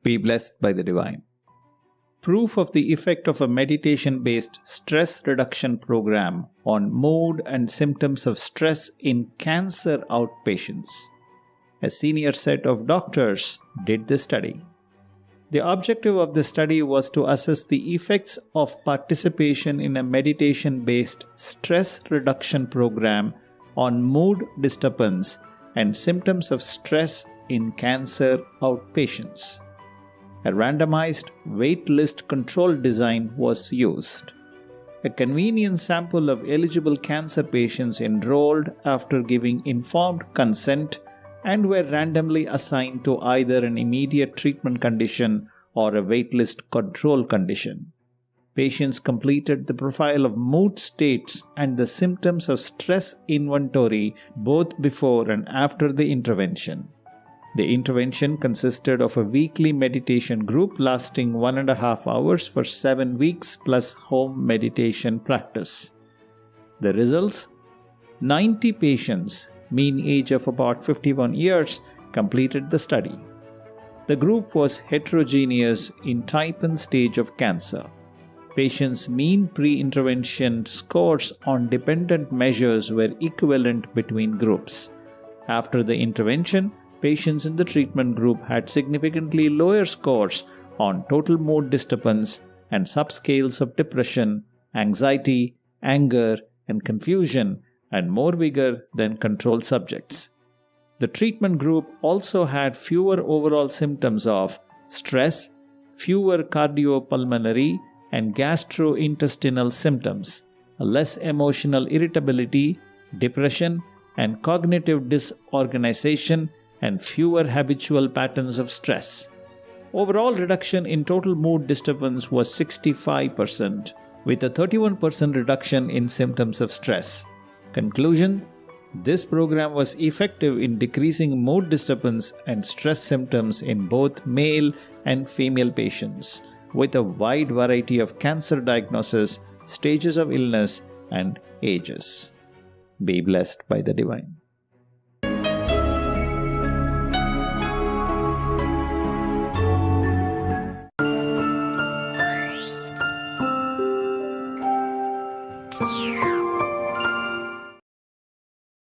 Be blessed by the divine. Proof of the effect of a meditation-based stress reduction program on mood and symptoms of stress in cancer outpatients. A senior set of doctors did the study. The objective of the study was to assess the effects of participation in a meditation-based stress reduction program on mood disturbance and symptoms of stress in cancer outpatients. A randomized wait-list control design was used. A convenient sample of eligible cancer patients enrolled after giving informed consent and were randomly assigned to either an immediate treatment condition or a waitlist control condition. Patients completed the profile of mood states and the symptoms of stress inventory both before and after the intervention. The intervention consisted of a weekly meditation group lasting 1.5 hours for 7 weeks plus home meditation practice. The results? 90 patients, mean age of about 51 years, completed the study. The group was heterogeneous in type and stage of cancer. Patients' mean pre-intervention scores on dependent measures were equivalent between groups. After the intervention, patients in the treatment group had significantly lower scores on total mood disturbance and subscales of depression, anxiety, anger, and confusion, and more vigor than control subjects. The treatment group also had fewer overall symptoms of stress, fewer cardiopulmonary and gastrointestinal symptoms, less emotional irritability, depression, and cognitive disorganization, and fewer habitual patterns of stress. Overall reduction in total mood disturbance was 65%, with a 31% reduction in symptoms of stress. Conclusion: this program was effective in decreasing mood disturbance and stress symptoms in both male and female patients, with a wide variety of cancer diagnoses, stages of illness, and ages. Be blessed by the divine.